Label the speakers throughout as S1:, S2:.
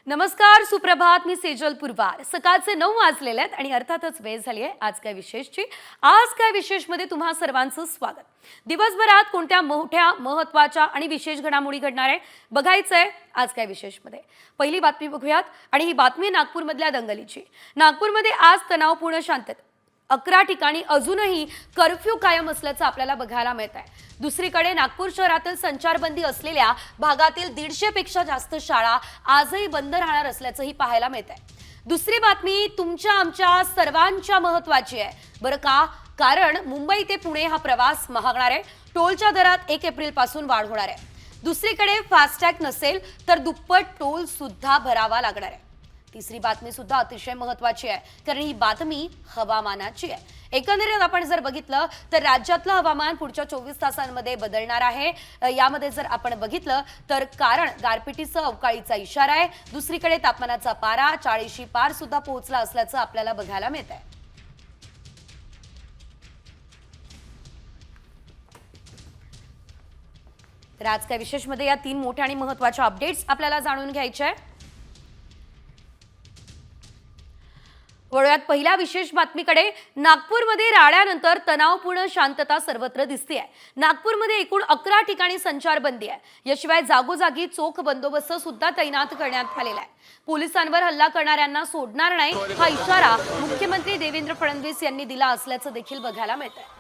S1: नमस्कार, सुप्रभात. मी सेजल पुरवार. सकाळचे 9 वाजलेले आहेत आणि अर्थातच वेळ झाली आहे आज काय विशेषची. आज काय विशेषमध्ये तुम्हा सर्वांचं स्वागत. दिवसभरात कोणत्या मोठ्या महत्त्वाच्या आणि विशेष घडामोडी घडणार आहे बघायचंय आज काय विशेषमध्ये. पहिली बातमी बघूयात आणि ही बातमी नागपूरमधल्या दंगलीची. नागपूरमध्ये आज तणावपूर्ण शांतता. 11 ठिकाणी अजूनही कर्फ्यू कायम असल्याचं आपल्याला बघायला मिळत आहे. दुसरीकडे नागपूर शहरातील संचारबंदी असलेल्या भागातील 150 पेक्षा जास्त शाळा आजही बंद राहणार असल्याचंही पाहायला मिळत आहे. दुसरी बातमी तुमच्या आमच्या सर्वांच्या महत्त्वाची आहे बरं का, कारण मुंबई ते पुणे हा प्रवास महागणार आहे. टोलच्या दरात 1 एप्रिल पासून वाढ होणार आहे. दुसरीकडे फास्टॅग नसेल तर दुप्पट टोल सुद्धा भरावा लागणार आहे. तिसरी बातमी सुद्धा अतिशय महत्त्वाची आहे कारण ही बातमी हवामानाची आहे. एकंदरीत आपण जर बघितलं तर राज्यातलं हवामान पुढच्या 24 तासांमध्ये बदलणार आहे. यामध्ये जर आपण बघितलं तर कारण गारपिटीसह अवकाळीचा इशारा आहे. दुसरीकडे तापमानाचा पारा 40 पार सुद्धा पोहोचला असल्याचं आपल्याला बघायला मिळत आहे. तर आज काय विशेषमध्ये या 3 मोठ्या आणि महत्त्वाच्या अपडेट्स आपल्याला जाणून घ्यायच्या आहे. वळूयात पहिल्या विशेष बातमीकडे. नागपूरमध्ये राड्यानंतर तणावपूर्ण शांतता सर्वत्र दिसते आहे. नागपूरमध्ये एकूण 11 ठिकाणी संचारबंदी आहे. याशिवाय जागोजागी चोख बंदोबस्त सुद्धा तैनात करण्यात आलेला आहे. पोलिसांवर हल्ला करणाऱ्यांना सोडणार नाही हा इशारा मुख्यमंत्री देवेंद्र फडणवीस यांनी दिला असल्याचं देखील बघायला मिळत आहे.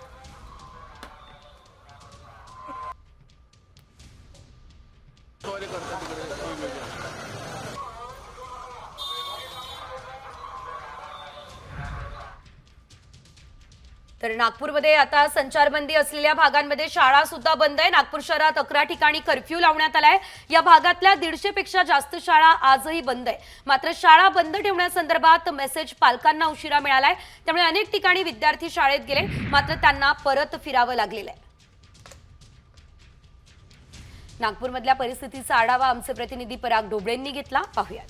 S1: तर नागपूरमध्ये आता संचारबंदी असलेल्या भागांमध्ये शाळा सुद्धा बंद आहे. नागपूर शहरात 11 ठिकाणी कर्फ्यू लावण्यात आलाय. या भागातल्या 150 पेक्षा जास्त शाळा आजही बंद आहे. मात्र शाळा बंद ठेवण्यासंदर्भात मेसेज पालकांना उशिरा मिळालाय. त्यामुळे अनेक ठिकाणी विद्यार्थी शाळेत गेले मात्र त्यांना परत फिरावं लागलेलं आहे. नागपूरमधल्या परिस्थितीचा आढावा आमचे प्रतिनिधी पराग ढोबळेंनी घेतला, पाहूयात.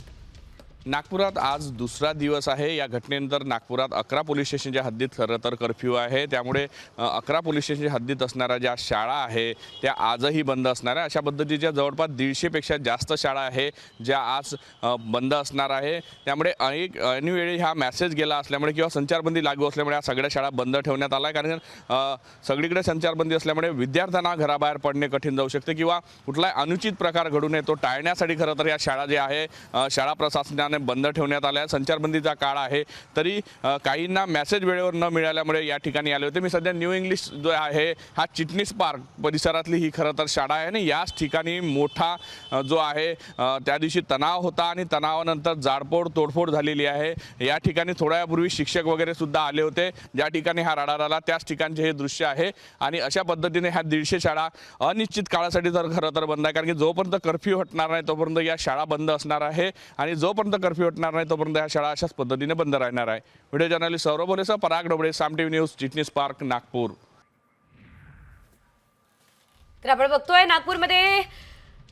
S2: नागपुरात आज दुसरा दिवस आहे. या घटनेनंतर नागपुरात 11 पोलीस स्टेशनच्या हद्दीत खरं तर कर्फ्यू आहे. त्यामुळे 11 पोलीस स्टेशनच्या हद्दीत असणाऱ्या ज्या शाळा आहे त्या आजही बंद असणार आहे. अशा पद्धतीच्या जवळपास 150 पेक्षा जास्त शाळा आहे ज्या आज बंद असणार आहे. त्यामुळे ऐनवेळी हा मेसेज गेला असल्यामुळे किंवा संचारबंदी लागू असल्यामुळे या सगळ्या शाळा बंद ठेवण्यात आल्या. कारण सगळीकडे संचारबंदी असल्यामुळे विद्यार्थ्यांना घराबाहेर पडणे कठीण जाऊ शकते किंवा कुठलाही अनुचित प्रकार घडू नये तो टाळण्यासाठी खरं तर या शाळा ज्या आहे शाळा प्रशासनाने बंद ठेवण्यात आल्या. संचारबंदीचा काळ आहे तरी काहींना मेसेज वेळेवर न मिळाल्यामुळे या ठिकाणी आले होते. मी सध्या न्यू इंग्लिश जो आहे हा चिटणीस पार्क परिसरातली ही खरं तर शाळा आहे आणि याच ठिकाणी मोठा जो आहे त्या दिवशी तणाव होता आणि तणावानंतर जाडपोड तोडफोड झालेली आहे. या ठिकाणी थोड्या वेळापूर्वी शिक्षक वगैरे सुद्धा आले होते. ज्या ठिकाणी हा राडा झाला त्याच ठिकाणचे हे दृश्य आहे आणि अशा पद्धतीने ह्या 150 शाळा अनिश्चित काळासाठी तर खरं तर बंद आहे. कारण की जोपर्यंत कर्फ्यू हटणार नाही तोपर्यंत या शाळा बंद असणार आहे आणि जोपर्यंत कर्फ्यू हटणार नाही तोपर्यंत या शाळा अशाच पद्धतीने बंद राहणार आहे. व्हिडिओ जर्नलिस्ट सौरभ बोलेसह पराग डोबळे, साम टीव्ही न्यूज, चिटणीस पार्क, नागपूर.
S1: तर आपण बघतोय नागपूरमध्ये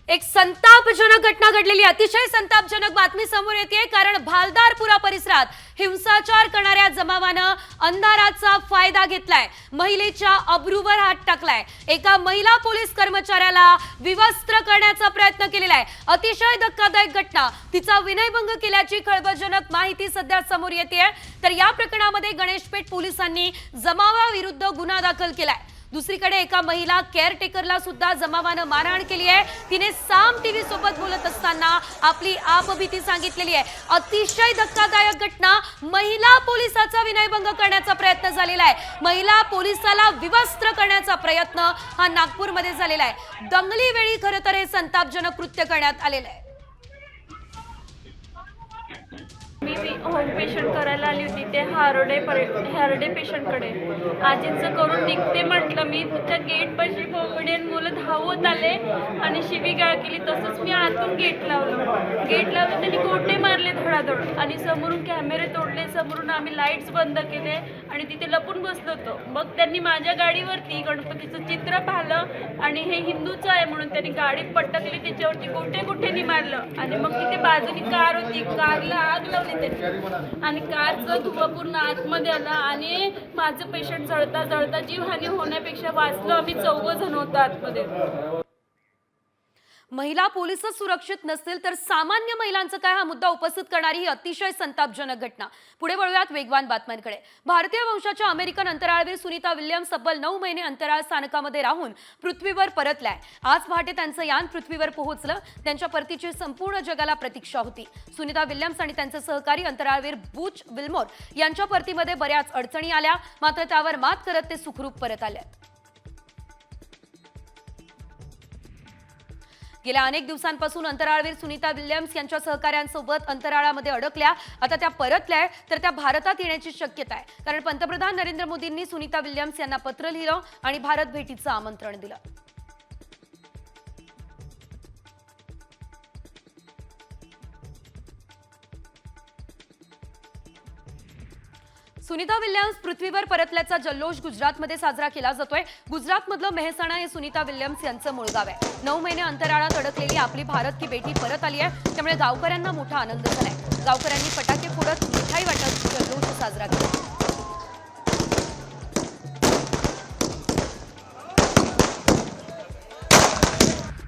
S1: एक संतापजनक घटना घडलेली. अतिशय संतापजनक बातमी समोर येते कारण भालदारपुरा परिसरात हिंसाचार करणाऱ्या जमावानं अंधाराचा फायदा घेतलाय. महिलेच्या अब्रूवर हात टाकलाय. एका महिला पोलीस कर्मचाऱ्याला विवस्त्र करण्याचा प्रयत्न केलेला आहे. अतिशय धक्कादायक घटना. तिचा विनयभंग केल्याची खळबळजनक माहिती सध्या समोर येते. तर या प्रकरणामध्ये गणेशपेठ पोलिसांनी जमावाविरुद्ध गुन्हा दाखल केलाय. दुसरीकडे एका महिला केअरटेकरला सुद्धा जमावानं मारहाण केली आहे. तिने साम टीव्ही सोबत बोलत असताना आपली आपबीती सांगितलेली आहे. अतिशय धक्कादायक घटना. महिला पोलिसाचा विनयभंग करण्याचा प्रयत्न झालेला आहे. महिला पोलिसाला विवस्त्र करण्याचा प्रयत्न हा नागपूरमध्ये झालेला आहे. दंगलीवेळी खरं तर हे संतापजनक कृत्य करण्यात आलेलं आहे.
S3: मी होम पेशंट करायला आली होती ते हार्डे पेशंटकडे. आजींचं करून निघते म्हटलं मी, त्या गेटपाशी बोबडे मुलं धावत आले आणि शिवीगाळ केली. तसंच मी आतून गेट लावलं. त्यांनी गोटे मारले धडाधड आणि समोरून कॅमेरे तोडले. समोरून आम्ही लाईट्स बंद केले आणि तिथे लपून बसलो होतो. मग त्यांनी माझ्या गाडीवरती गणपतीचं चित्र पाहिलं आणि हे हिंदूचं आहे म्हणून त्यांनी गाडी पटकली. त्याच्यावरती गोटे मारलं आणि मग तिथे बाजूनी कार होती. कारला आग लावली आणि कारचं धुवा पूर्ण आतमध्ये आला आणि माझं पेशंट जळता जीवहानी होण्यापेक्षा वाचलो आम्ही 14 जण होतो आतमध्ये.
S1: महिला पोलीसच सुरक्षित नसतील तर सामान्य महिलांचं काय, हा मुद्दा उपस्थित करणारी ही अतिशय संतापजनक घटना. पुढे वळूयात वेगवान बातम्यांकडे. भारतीय वंशाच्या अमेरिकन अंतराळवीर सुनीता विल्यम्स तब्बल 9 महिने अंतराळ स्थानकामध्ये राहून पृथ्वीवर परतलाय. आज पहाटे त्यांचं यान पृथ्वीवर पोहोचलं. त्यांच्या परतीची संपूर्ण जगाला प्रतीक्षा होती. सुनीता विल्यम्स आणि त्यांचे सहकारी अंतराळवीर बुच विल्मोर यांच्या परतीमध्ये बऱ्याच अडचणी आल्या, मात्र त्यावर मात करत ते सुखरूप परत आले. गेल्या अनेक दिवसांपासून अंतराळवीर सुनीता विल्यम्स यांच्या सहकाऱ्यांसोबत अंतराळामध्ये अडकल्या. आता त्या परतल्या तर त्या भारतात येण्याची शक्यता आहे, कारण पंतप्रधान नरेंद्र मोदींनी सुनीता विल्यम्स यांना पत्र लिहिलं आणि भारत भेटीचं आमंत्रण दिलं. सुनीता विल्यम्स पृथ्वीवर परतल्याचा जल्लोष गुजरातमध्ये साजरा केला जातोय. गुजरातमधलं मेहसाणा हे सुनीता विल्यम्स यांचं मूळ गाव आहे. 9 महिने अंतराळात अडकलेली आपली भारत की बेटी परत आली आहे, त्यामुळे गावकऱ्यांना मोठा आनंद झालाय. गावकऱ्यांनी फटाके फोडत मिठाई वाटत जल्लोष साजरा केला.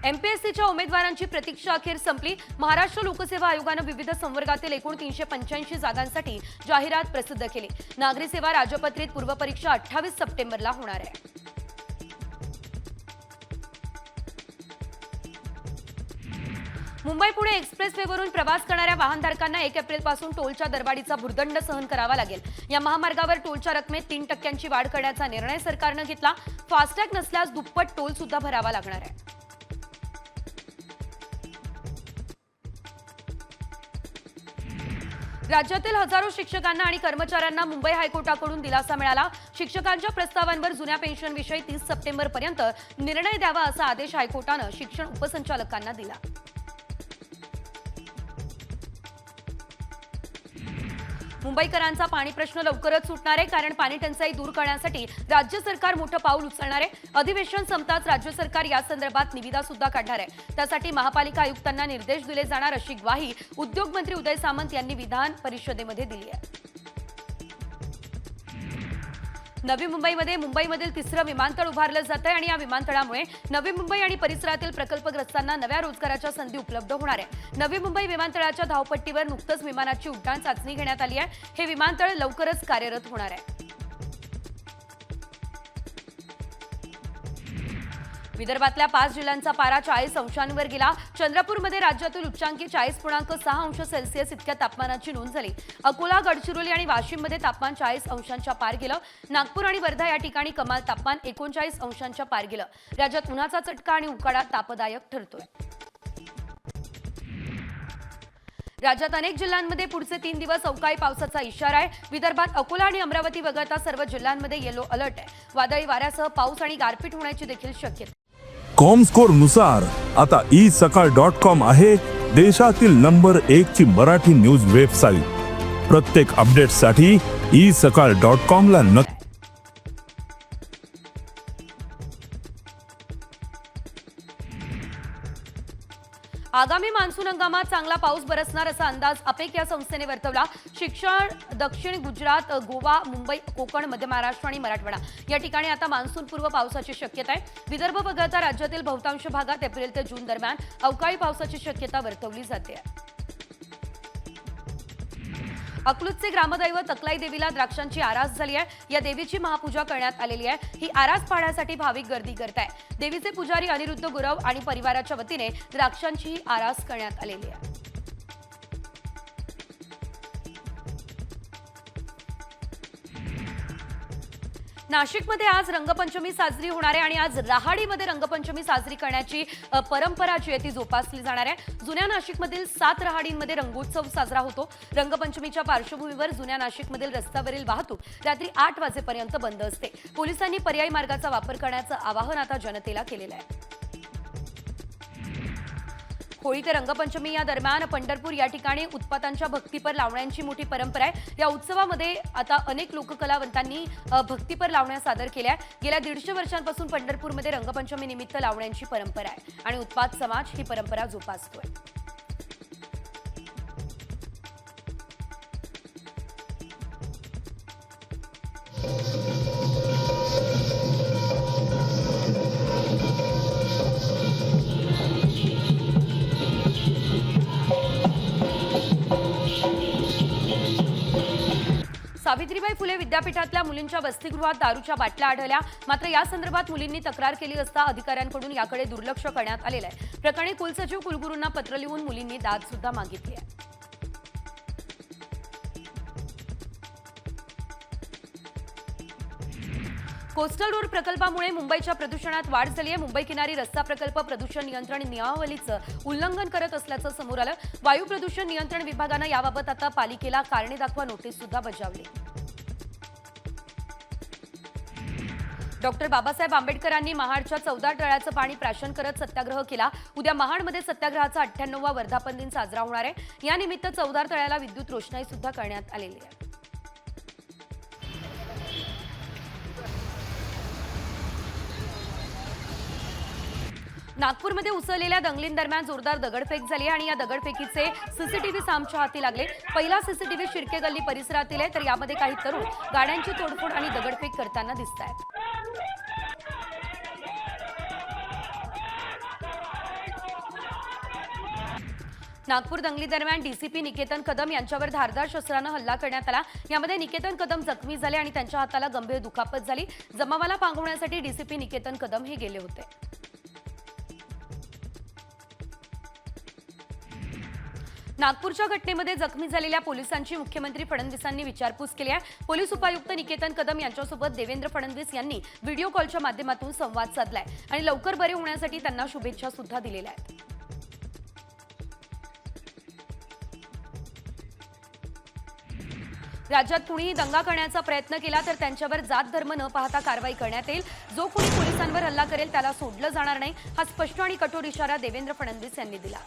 S1: एमपीएससीच्या उमेदवारांची प्रतीक्षा अखेर संपली. महाराष्ट्र लोकसेवा आयोगानं विविध संवर्गातील एकूण 385 जागांसाठी जाहिरात प्रसिद्ध केली. नागरी सेवा राजपत्रित पूर्वपरीक्षा 28 सप्टेंबरला होणार आहे. मुंबई पुणे एक्सप्रेसवेवरून प्रवास करणाऱ्या वाहनधारकांना 1 एप्रिलपासून टोलच्या दरवाढीचा भुर्दंड सहन करावा लागेल. या महामार्गावर टोलच्या रकमेत 3% वाढ करण्याचा निर्णय सरकारनं घेतला. फास्टॅग नसल्यास दुप्पट टोल सुद्धा भरावा लागणार आहे. राज्यातील हजारो शिक्षकांना आणि कर्मचाऱ्यांना मुंबई हायकोर्टाकडून दिलासा मिळाला. शिक्षकांच्या प्रस्तावांवर जुन्या पेन्शनविषयी 30 सप्टेंबरपर्यंत निर्णय द्यावा असा आदेश हायकोर्टानं शिक्षण उपसंचालकांना दिला. मुंबईकरांचा पाणी प्रश्न लवकरच सुटणार आहे, कारण पाणी टंचाई दूर करण्यासाठी राज्य सरकार मोठं पाऊल उचलणार आहे. अधिवेशन संपताच राज्य सरकार या संदर्भात निविदा सुद्धा काढणार आहे. त्यासाठी महापालिका आयुक्तांना निर्देश दिले जाणार अशी ग्वाही उद्योग मंत्री उदय सामंत यांनी विधान परिषदेमध्ये दिली आहे. नवी मुंबईमध्ये मुंबईमधील 3रं विमानतळ उभारलं जात आहे आणि या विमानतळामुळे नवी मुंबई आणि परिसरातील प्रकल्पग्रस्तांना नव्या रोजगाराच्या संधी उपलब्ध होणार आहे. नवी मुंबई विमानतळाच्या धावपट्टीवर नुकतंच विमानाची उड्डाण चाचणी घेण्यात आली आहे. हे विमानतळ लवकरच कार्यरत होणार आहे. विदर्भातल्या 5 जिल्ह्यांचा पारा 40 अंशांवर गेला. चंद्रपूरमध्ये राज्यातील उच्चांकी 40.6 अंश सेल्सिअस इतक्या तापमानाची नोंद झाली. अकोला, गडचिरोली आणि वाशिममध्ये तापमान 40 अंशांच्या पार गेलं. नागपूर आणि वर्धा या ठिकाणी कमाल तापमान 39 अंशांच्या पार गेलं. राज्यात उन्हाचा चटका आणि उकाडा तापदायक ठरतोय. राज्यात अनेक जिल्ह्यांमध्ये पुढचे 3 दिवस अवकाळी पावसाचा इशारा आहे. विदर्भात अकोला आणि अमरावती वगळता सर्व जिल्ह्यांमध्ये येलो अलर्ट आहे. वादळी वाऱ्यासह पाऊस आणि गारपीट होण्याची देखील शक्यता.
S4: कॉमस्कोर नुसार आता isakal.com आहे देशातील नंबर 1 ची मराठी न्यूज वेबसाईट. प्रत्येक अपडेटसाठी isakal.com ला नक्की.
S1: आगामी मान्सून हंगामात चांगला पाऊस बरसणार असा अंदाज अपेक या संस्थेने वर्तवला. शिक्षण दक्षिण गुजरात, गोवा, मुंबई, कोकण, मध्य महाराष्ट्र आणि मराठवाडा या ठिकाणी आता मान्सूनपूर्व पावसाची शक्यता आहे. विदर्भ वगळता राज्यातील बहुतांश भागात एप्रिल ते जून दरम्यान अवकाळी पावसाची शक्यता वर्तवली जाते. अकलूजचे ग्रामदैवत अकलाई देवीला द्राक्षांची आरास झाली आहे. या देवीची महापूजा करण्यात आलेली आहे. ही आरास पाहण्यासाठी भाविक गर्दी करत आहे. देवीचे पुजारी अनिरुद्ध गुरव आणि परिवाराच्या वतीने द्राक्षांची आरास करण्यात आलेली आहे. नाशिकमध्ये आज रंगपंचमी साजरी होणार आहे आणि आज रहाडीमध्ये रंगपंचमी साजरी करण्याची परंपरा जी आहे ती जोपासली जाणार आहे. जुन्या नाशिकमधील 7 रहाडींमध्ये रंगोत्सव साजरा होतो. रंगपंचमीच्या पार्श्वभूमीवर जुन्या नाशिकमधील रस्त्यावरील वाहतूक रात्री 8 वाजेपर्यंत बंद असते. पोलिसांनी पर्यायी मार्गाचा वापर करण्याचं आवाहन आता जनतेला केलेलं आहे. होळी ते रंगपंचमी या दरम्यान पंढरपूर या ठिकाणी उत्पातांच्या भक्तीपर लावण्यांची मोठी परंपरा आहे. या उत्सवामध्ये आता अनेक लोककलावंतांनी भक्तीपर लावण्या सादर केल्या. गेल्या 150 वर्षांपासून पंढरपूरमध्ये रंगपंचमी निमित्त लावण्यांची परंपरा आहे आणि उत्पात समाज ही परंपरा जोपासतोय. सावित्रीबाई फुले विद्यापीठातल्या मुलींच्या वसतिगृहात दारूच्या बाटल्या आढळल्या. मात्र या संदर्भात मुलींनी तक्रार केली असता अधिकाऱ्यांकडून याकडे दुर्लक्ष करण्यात आलेलं आहे. प्रकरणी कुलसचिव कुलगुरूंना पत्र लिहून मुलींनी दाद सुद्धा मागितली आहे. कोस्टल रोड प्रकल्पामुळे मुंबईच्या प्रदूषणात वाढ झाली आहे. मुंबई किनारी रस्ता प्रकल्प प्रदूषण नियंत्रण नियमावलीचं उल्लंघन करत असल्याचं समोर आलं. वायू प्रदूषण नियंत्रण विभागानं याबाबत आता पालिकेला कारणे दाखवा नोटीस सुद्धा बजावली. डॉक्टर बाबासाहेब आंबेडकरांनी महाडच्या 14 तळ्याचं पाणी प्राशन करत सत्याग्रह केला. उद्या महाडमध्ये सत्याग्रहाचा 98वा वर्धापन दिन साजरा होणार आहे. यानिमित्त 14 तळ्याला विद्युत रोषणाई सुद्धा करण्यात आलेली आहे. नागपूरमध्ये उसळलेल्या दंगलींदरम्यान जोरदार दगडफेक झाली आणि या दगडफेकीचे सीसीटीव्ही सामच्या हाती लागले. पहिला सीसीटीव्ही शिर्के गल्ली परिसरातील आहे, तर यामध्ये काही तरुण गाड्यांची तोडफोड आणि दगडफेक करताना दिसत आहेत. नागपूर दंगली दरम्यान डीसीपी निकेतन कदम यांच्यावर धारदार शस्त्रानं हल्ला करण्यात आला. यामध्ये निकेतन कदम जखमी झाले आणि त्यांच्या हाताला गंभीर दुखापत झाली. जमावाला पांगवण्यासाठी डीसीपी निकेतन कदम हे गेले होते. नागपूरच्या घटनेमध्ये जखमी झालेल्या पोलिसांची मुख्यमंत्री फडणवीसांनी विचारपूस केली आहे. पोलीस उपायुक्त निकेतन कदम यांच्यासोबत देवेंद्र फडणवीस यांनी व्हिडिओ कॉलच्या माध्यमातून संवाद साधलाय आणि लवकर बरे होण्यासाठी त्यांना शुभेच्छा सुद्धा दिलेल्या आहेत. राज्यात कुणीही दंगा करण्याचा प्रयत्न केला तर त्यांच्यावर जात धर्म न पाहता कारवाई करण्यात येईल. जो कोणी पोलिसांवर हल्ला करेल त्याला सोडलं जाणार नाही, हा स्पष्ट आणि कठोर इशारा देवेंद्र फडणवीस यांनी दिला.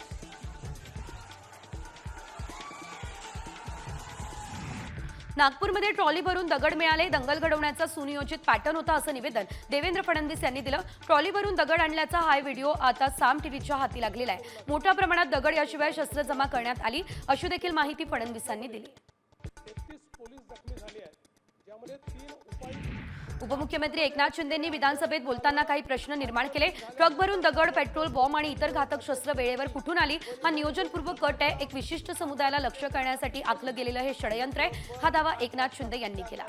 S1: नागपूरमध्ये ट्रॉली भरून दगड मिळाले. दंगल घडवण्याचा सुनियोजित पॅटर्न होता असं निवेदन देवेंद्र फडणवीस यांनी दिलं. ट्रॉली भरून दगड आणल्याचा हा व्हिडिओ आता साम टीव्हीच्या हाती लागलेला आहे. मोठ्या प्रमाणात दगड याशिवाय शस्त्र जमा करण्यात आली अशी देखील माहिती फडणवीसांनी दिली. उपमुख्यमंत्री एकनाथ शिंदेंनी विधानसभेत बोलताना काही प्रश्न निर्माण केले. ट्रक भरून दगड, पेट्रोल, बॉम्ब आणि इतर घातक शस्त्र वेळेवर कुठून आली? हा नियोजनपूर्वक कट आहे. एक विशिष्ट समुदायाला लक्ष्य करण्यासाठी आखलं गेलेलं हे षडयंत्र आहे, हा दावा एकनाथ शिंदे यांनी केला.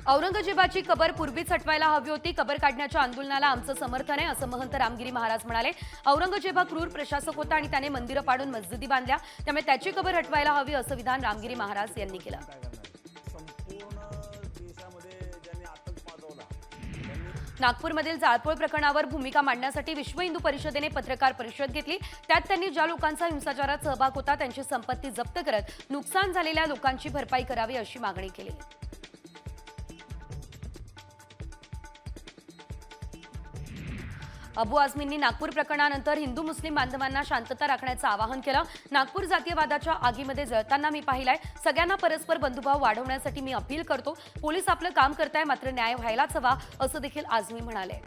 S1: औरंगजेबाची कबर पूर्वीच हटवायला हवी होती. कबर काढण्याच्या आंदोलनाला आमचं समर्थन आहे असं महंत रामगिरी महाराज म्हणाले. औरंगजेब हा क्रूर प्रशासक होता आणि त्याने मंदिरं पाडून मस्जिदी बांधल्या, त्यामुळे त्याची कबर हटवायला हवी असं विधान रामगिरी महाराज यांनी केलं. नागपूरमधील जाळपोळ प्रकरणावर भूमिका मांडण्यासाठी विश्व हिंदू परिषदेने पत्रकार परिषद घेतली. त्यात त्यांनी ज्या लोकांचा हिंसाचारात सहभाग होता त्यांची संपत्ती जप्त करत नुकसान झालेल्या लोकांची भरपाई करावी अशी मागणी केली. अबू आझमींनी नागपूर प्रकरणानंतर हिंदू मुस्लिम बांधवांना शांतता राखण्याचं आवाहन केलं. नागपूर जातीयवादाच्या आगीमध्ये जळताना मी पाहिलाय. सगळ्यांना परस्पर बंधुभाव वाढवण्यासाठी मी अपील करतो. पोलीस आपलं काम करताय, मात्र न्याय व्हायलाच हवा असं देखील आझमी म्हणाले.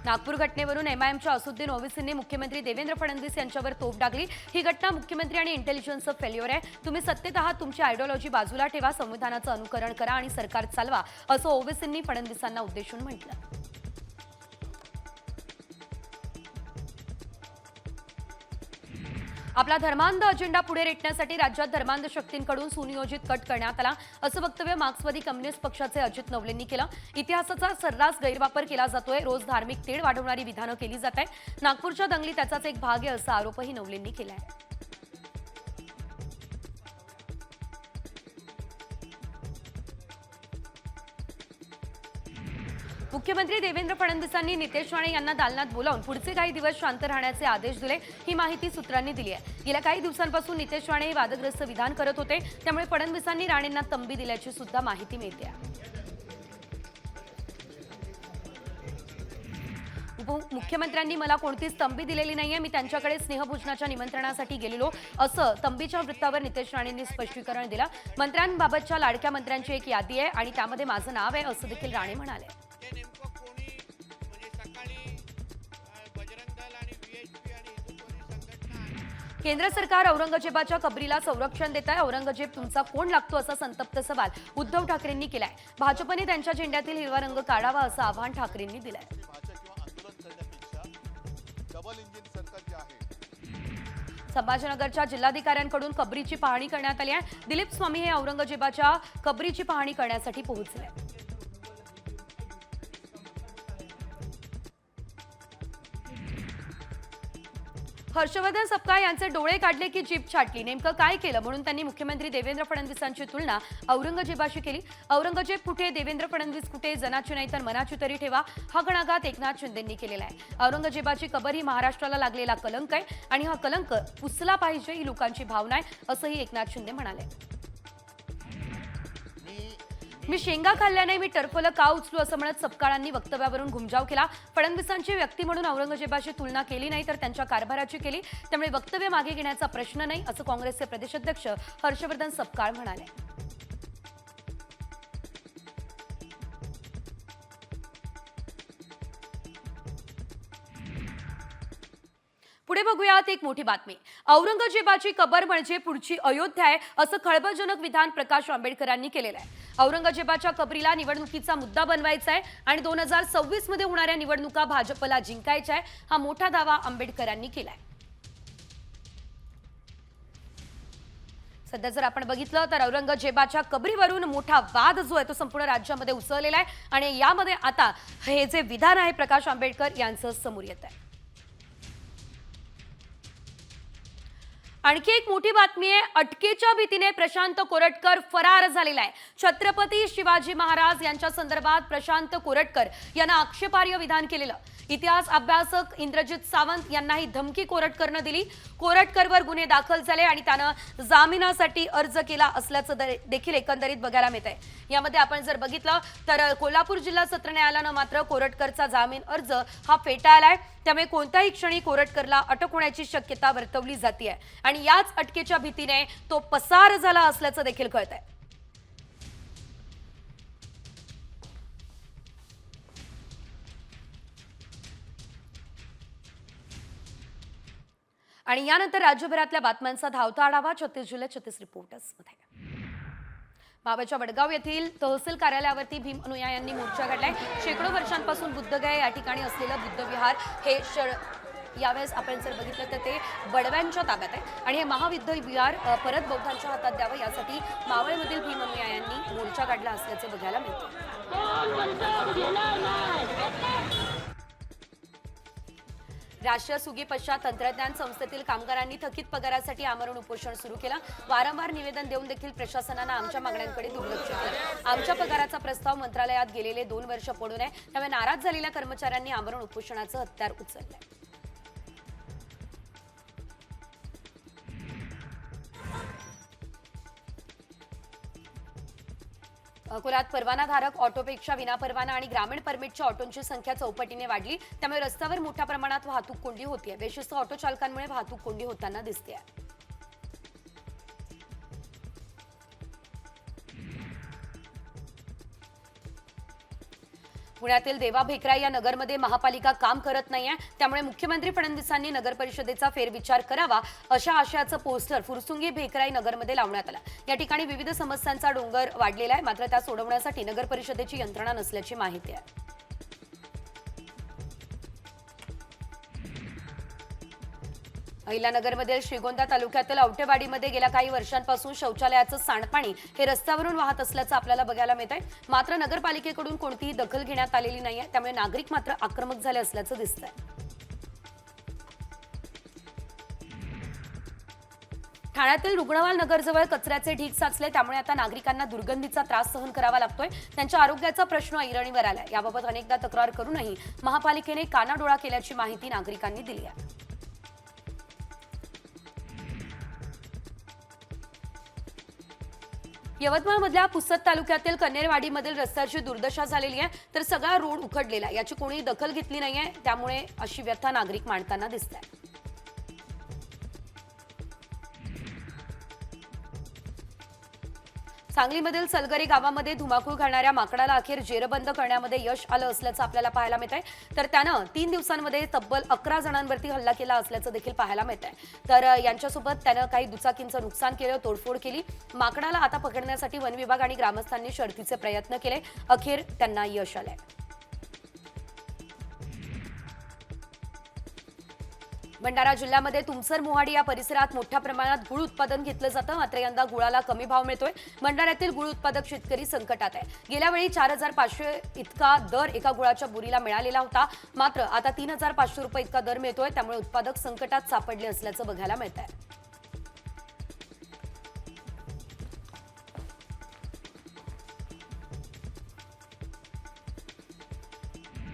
S1: नागपूर घटनेवरून एमआयएमच्या असुद्दीन ओवैसींनी मुख्यमंत्री देवेंद्र फडणवीस यांच्यावर तोफ डागली. ही घटना मुख्यमंत्री आणि इंटेलिजन्सचं फेल्युअर आहे. तुम्ही सत्तेत आहात, तुमची आयडिओलॉजी बाजूला ठेवा, संविधानाचं अनुकरण करा आणि सरकार चालवा असं ओवैसींनी फडणवीसांना उद्देशून म्हटलं. आपला धर्मांध अजेंडा पुढे रेटण्यासाठी राज्यात धर्मांध शक्तींकडून सुनियोजित कट करण्यात आला असं वक्तव्य मार्क्सवादी कम्युनिस्ट पक्षाचे अजित नवलेंनी केलं. इतिहासाचा सर्रास गैरवापर केला जातोय. रोज धार्मिक तेढ वाढवणारी विधानं केली जात आहे. नागपूरच्या दंगली त्याचाच एक भाग आहे असा आरोपही नवलेंनी केला आहे. मुख्यमंत्री देवेंद्र फडणवीसांनी नितेश राणे यांना दालनात बोलावून पुढचे काही दिवस शांत राहण्याचे आदेश दिले. ही माहिती सूत्रांनी दिली आहे. गेल्या काही दिवसांपासून नितेश राणे हे वादग्रस्त विधान करत होते, त्यामुळे फडणवीसांनी राणेंना तंबी दिल्याची सुद्धा माहिती मिळते. उपमुख्यमंत्र्यांनी मला कोणतीच तंबी दिलेली नाहीये. मी त्यांच्याकडे स्नेहभोजनाच्या निमंत्रणासाठी गेलेलो असं तंबीच्या वृत्तावर नितेश राणेंनी स्पष्टीकरण दिलं. मंत्र्यांबाबतच्या लाडक्या मंत्र्यांची एक यादी आहे आणि त्यामध्ये माझं नाव आहे असं देखील राणे म्हणाले. केंद्र सरकार औरंगजेबाच्या कबरीला संरक्षण देत आहे. औरंगजेब तुमचा कोण लागतो असा संतप्त सवाल उद्धव ठाकरेंनी केलाय. भाजपने त्यांच्या झेंड्यातील हिरवा रंग काढावा असं आवाहन ठाकरेंनी दिलंय.
S5: डबल इंजिन सरकार जे आहे
S1: संभाजीनगरच्या जिल्हाधिकाऱ्यांकडून कबरीची पाहणी करण्यात आली आहे. दिलीप स्वामी हे औरंगजेबाच्या कबरीची पाहणी करण्यासाठी पोहोचले. हर्षवर्धन सपकाळ यांचे डोळे काढले की जीभ छाटली. नेमकं काय केलं म्हणून त्यांनी मुख्यमंत्री देवेंद्र फडणवीसांची तुलना औरंगजेबाशी केली. औरंगजेब कुठे, देवेंद्र फडणवीस कुठे, जनाची नाही तर मनाची तरी ठेवा, हा घणाघात एकनाथ शिंदेंनी केलेला आहे. औरंगजेबाची कबर ही महाराष्ट्राला लागलेला कलंक आहे आणि हा कलंक पुसला पाहिजे ही लोकांची भावना आहे, असंही एकनाथ शिंदे म्हणाले. मी शेंगा खाल्ल्याने मी टरफलं का उचलू असं म्हणत सपकाळांनी वक्तव्यावरून घुमजाव केला. फडणवीसांची व्यक्ती म्हणून औरंगजेबाशी तुलना केली नाही तर त्यांच्या कारभाराची केली, त्यामुळे वक्तव्य मागे घेण्याचा प्रश्न नाही, असं काँग्रेसचे प्रदेशाध्यक्ष हर्षवर्धन सपकाळ म्हणाले. पुढे बघूयात एक मोठी बातमी. औरंगजेबाची कबर म्हणजे पुढची अयोध्या आहे, असं खळबळजनक विधान प्रकाश आंबेडकरांनी केलेलं आहे. औरंगजेबाच्या कबरीला निवडणुकीचा मुद्दा बनवायचा आहे आणि 2026 मध्ये होणाऱ्या निवडणुका भाजपला जिंकायच्या आहे, हा मोठा दावा आंबेडकरांनी केलाय. सध्या जर आपण बघितलं तर औरंगजेबाच्या कबरीवरून मोठा वाद जो आहे तो संपूर्ण राज्यामध्ये उसळलेला आहे आणि यामध्ये आता हे जे विधान आहे प्रकाश आंबेडकर यांचं समोर येत आहे. आणखी एक मोठी बातमी आहे. अटकेच्या भीतीने प्रशांत कोरटकर फरार झालेला आहे. छत्रपती शिवाजी महाराज यांच्या संदर्भात प्रशांत कोरटकर यांना आक्षेपार्ह विधान केलेलं. इतिहास अभ्यासक इंद्रजित सावंत यांनाही धमकी कोरटकरनं दिली. कोरटकरवर गुन्हे दाखल झाले आणि त्यानं जामिनासाठी अर्ज केला असल्याचं देखील एकंदरीत बघायला मिळतंय. यामध्ये आपण जर बघितलं तर कोल्हापूर जिल्हा सत्र न्यायालयानं मात्र कोरटकरचा जामीन अर्ज हा फेटाळलाय. त्यामुळे कोणत्याही क्षणी कोरटकरला अटक होण्याची शक्यता वर्तवली जाते आणि याच अटकेच्या भीतीने तो पसार झाला असल्याचं देखील कळतंय. आणि यानंतर राज्यभरातल्या बातम्यांचा धावता आढावा 36 जिल्हे 36 रिपोर्टर्समध्ये. मावळच्या वडगाव येथील तहसील कार्यालयावरती भीम अनुयायांनी मोर्चा काढलाय. शेकडो वर्षांपासून बुद्धगया या ठिकाणी असलेलं बुद्धविहार हे यावेळेस आपण जर बघितलं तर ते बडव्यांच्या ताब्यात आहे आणि हे महाविद्ध विहार परत बौद्धांच्या हातात द्यावं यासाठी मावळमधील भीम अनुयायांनी मोर्चा काढला असल्याचं बघायला मिळतं. राष्ट्रीय सुगी पश्चात तंत्रज्ञान संस्थेतील कामगारांनी थकीत पगारासाठी आमरण उपोषण सुरू केलं. वारंवार निवेदन देऊन देखील प्रशासनानं आमच्या मागण्यांकडे दुर्लक्ष केलं. आमच्या पगाराचा प्रस्ताव मंत्रालयात गेलेले 2 वर्ष पडून आहे, त्यामुळे नाराज झालेल्या कर्मचाऱ्यांनी आमरण उपोषणाचं हत्यार उचललंय. अकोल्यात परवानाधारक ऑटोपेक्षा विनापरवाना आणि ग्रामीण परमिटच्या ऑटोंची संख्या चौपटीने वाढली, त्यामुळे रस्त्यावर मोठ्या प्रमाणात वाहतूक कोंडी होतीये. बेशिस्त ऑटो चालकांमुळे वाहतूक कोंडी होताना दिसते. पुण्यातील देवा भेकराई या नगरमध्ये महापालिका काम करत नाहीये, त्यामुळे मुख्यमंत्री फडणवीसांनी नगर परिषदेचा फेरविचार करावा अशा आशयाचं पोस्टर फुरसुंगी भेकराई नगरमध्ये लावण्यात आलं. या ठिकाणी विविध समस्यांचा डोंगर वाढलेला आहे, मात्र त्या सोडवण्यासाठी नगर परिषदेची यंत्रणा नसल्याची माहिती आहे. अहिल्यानगरमधील श्रीगोंदा तालुक्यातील आवटेवाडीमध्ये गेल्या काही वर्षांपासून शौचालयाचं सांडपाणी हे रस्त्यावरून वाहत असल्याचं आपल्याला बघायला मिळतंय. मात्र नगरपालिकेकडून कोणतीही दखल घेण्यात आलेली नाहीये, त्यामुळे नागरिक मात्र आक्रमक झाले असल्याचं दिसतंय. ठाण्यातील रुग्णवाल नगरजवळ कचऱ्याचे ढीग साचले, त्यामुळे आता नागरिकांना दुर्गंधीचा त्रास सहन करावा लागतोय. त्यांच्या आरोग्याचा प्रश्न ऐरणीवर आलाय. याबाबत अनेकदा तक्रार करूनही महापालिकेने कानाडोळा केल्याची माहिती नागरिकांनी दिली आहे. यवतमाळमधल्या पुसद तालुक्यातील कन्नेरवाडीमधील रस्त्याची दुर्दशा झालेली आहे, तर सगळा रोड उखडलेला आहे. याची कोणी दखल घेतली नाहीये, त्यामुळे अशी व्यथा नागरिक मांडताना दिसत आहे. सांगलीमधील सलगरी गावामध्ये धुमाकूळ घालणाऱ्या माकडाला अखेर जेरबंद करण्यामध्ये यश आलं असल्याचं आपल्याला पाहायला मिळत आहे. तर त्यानं 3 दिवसांमध्ये तब्बल 11 जणांवरती हल्ला केला असल्याचं देखील पाहायला मिळत आहे. तर यांच्यासोबत त्यानं काही दुचाकींचं नुकसान केलं, तोडफोड केली. माकडाला आता पकडण्यासाठी वन विभाग आणि ग्रामस्थांनी शर्थीचे प्रयत्न केले. अखेर त्यांना यश आलंय. भंडारा जिल्ह्यामध्ये तुमसर मोहाडी या परिसरात मोठ्या प्रमाणात गुळ उत्पादन घेतलं जातं, मात्र यंदा गुळाला कमी भाव मिळतोय. भंडाऱ्यातील गुळ उत्पादक शेतकरी संकटात आहे. गेल्या वेळी 4,500 इतका दर एका गुळाच्या बोरीला मिळालेला होता, मात्र आता 3,500 रुपये इतका दर मिळतोय. त्यामुळे उत्पादक संकटात सापडले असल्याचं बघायला मिळत आहे.